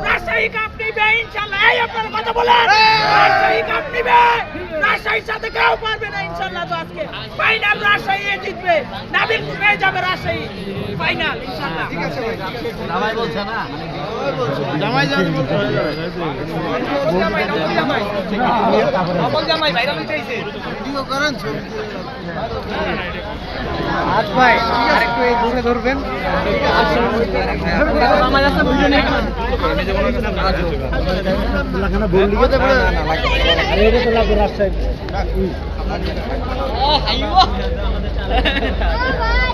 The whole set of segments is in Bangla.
রাজশাহী কাপ নিবে ইনশাআল্লাহ। এই আপনারা কথা বলেন, রাজশাহী কাপ নিবে, রাজশাহীর সাথে কেউ পারবে না ইনশাআল্লাহ। তো আজকে ফাইনাল রাজশাহী জিতবে, নাবিলপুর পেয়ে যাবে রাজশাহী ফাইনাল ইনশাআল্লাহ। ঠিক আছে ভাই, জামাই বলছে না, জামাই জামাই জামাই ভাইরাল হইছে, ভিডিও করেন আজ ভাই আরেকটু এই দূরে ধরবেন। আমার কাছে ভিডিও নেই, আমি যেমন লাগানা বল দিতে পারে না এইটা তো লাগবে রাজশাহী। ও হাইও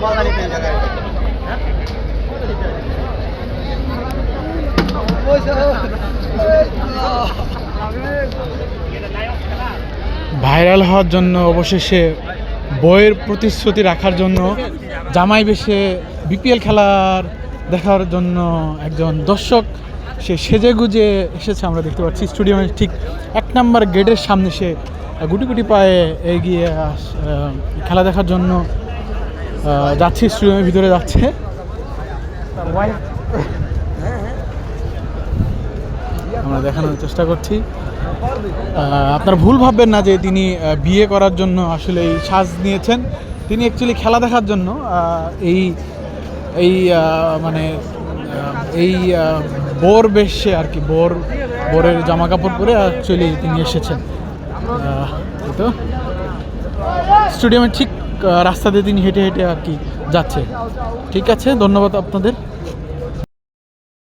বাজারে পেয়ে জায়গায় ভাইরাল হওয়ার জন্য অবশেষে বইয়ের প্রতিশ্রুতি রাখার জন্য জামাই বেশে বিপিএল খেলার দেখার জন্য একজন দর্শক সে সেজে গুজে এসেছে। আমরা দেখতে পাচ্ছি স্টেডিয়ামের ঠিক 1 নম্বর গেটের সামনে সে গুটি গুটি পায়ে এগিয়ে খেলা দেখার জন্য যাচ্ছে, স্টেডিয়ামের ভিতরে যাচ্ছে। আমরা দেখানোর চেষ্টা করছি। আপনারা ভুল ভাববেন না যে তিনি বিয়ে করার জন্য আসলে এই সাজ নিয়েছেন। তিনি অ্যাকচুয়ালি খেলা দেখার জন্য মানে এই বোর বেশে আর কি, বোরের জামা কাপড় পরে অ্যাকচুয়ালি তিনি এসেছেন। তো স্টেডিয়ামের ঠিক রাস্তা দিয়ে তিনি হেঁটে হেঁটে আর কি যাচ্ছে। ঠিক আছে, ধন্যবাদ আপনাদের।